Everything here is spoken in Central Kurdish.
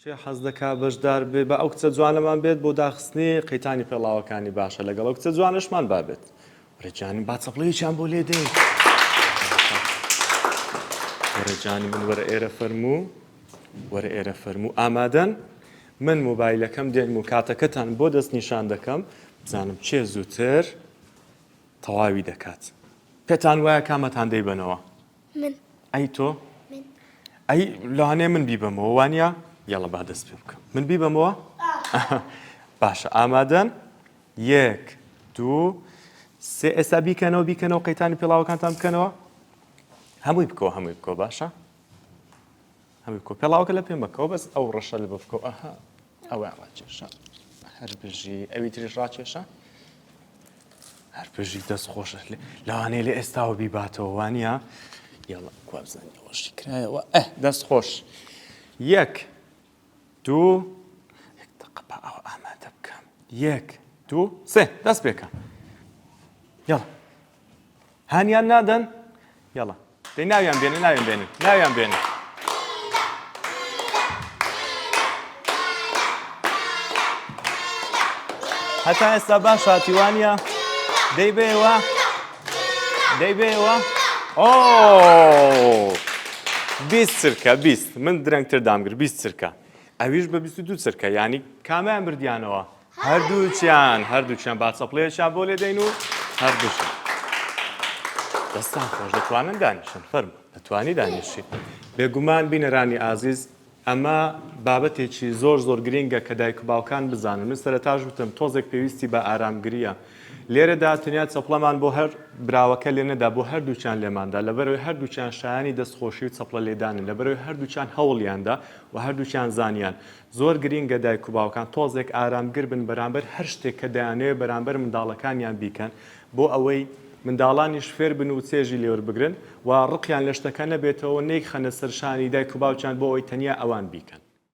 چێ حەز دەکا بەشدار بێ بە ئەو کچە جوانەمان بێت بۆ داخستنی قەیتانی پێڵاوەکانی باشە لەگەڵ ئەو کچە جوانشمان بابێت ورێجانی با چەپڵەیەکیان بۆ لێ دێن ورێجانی من وەرە ئێرە فەرموو وەرە ئێرە فەرموو ئامادەن من مۆبایلەکەم دێنم و کاتەکەتان بۆ دەست نیشان دەکەم بزانم چێ زووتر تەواوی دەکات پێتان وایە کامەتان دەیبەنەوە من ئەی تۆ من ئەی لەوانەیە من بیبەمەوە وانە یاڵە با دەست پێ بکەم من بیبەمەوە باشە ئامادەن یەک دوو سێ ئێستا بیکەنەوە قەیتانی پێڵاوەکانتان بکەنەوە هەمووی بکەوە باشە هەمووی بکەوە پێڵاوەکە لە پێم بکەوە بەس ئەو ڕەشە لە بکەوە ئەها ئەوە ڕاکێشە هەر بژی ئەوی تریش ڕاکێشە هەر بژی دەست خۆشە لەوانەیە لە ئێستاوە بیباتەوە وانە یاڵە کوابزانانی ئەوەشی کرایەوە دەست خۆش یەک دوو یەک دقە ئەوە ئامادە بکەم یەک دوو سێ دەست پێکە یاڵە هانیان نادەن یاڵە دەی ناویان بێنن هەتا ئێستا باش هاتیوانە دەی بێەوە ئۆ 20 چرکە 20 من درەنگتر دامگر 20 چرکە ئەویش بە 22 چرکە یعنی کامیان بردیانەوە هەردووچیان با چەپڵەیەکیان بۆ لێ دەین و هەردووشیان دەستان خۆش دەتوانن دانیشن فەرموو دەتوانی دانیشی بێگومان بینەرانی ئازیز ئەمە بابەتێکی زۆر گرینگە کە دایک و باوکان بزانن من سەرەتاش وتم تۆزێک پێویستی بە ئارامگریە لێرەدا تەنیا چەپڵەمان بۆ هەر براوەکە لێ نەدا بۆ هەردووچیان لێماندا لەبەرەوەی هەردووچیان شایانی دەستخۆشی و چەپڵە لێدانن لەبەرەوەی هەردووچیان هەوڵیاندا و هەردووچیان زانیان زۆر گرینگە دایک و باوکان تۆزێک ئارامگر بن بەرامبەر هەر شتێک کە دەیانەوێت بەرامبەر منداڵەکانیان بیکەن بۆ ئەوەی منداڵانیش فێر بن و چێژی لێوە بگرن و ڕقیان لە شتەکە نەبێتەوە نەیخەنە سەرشانی دایک و باوکیان بۆ ئەوەی تەنیا ئەوان بیکەن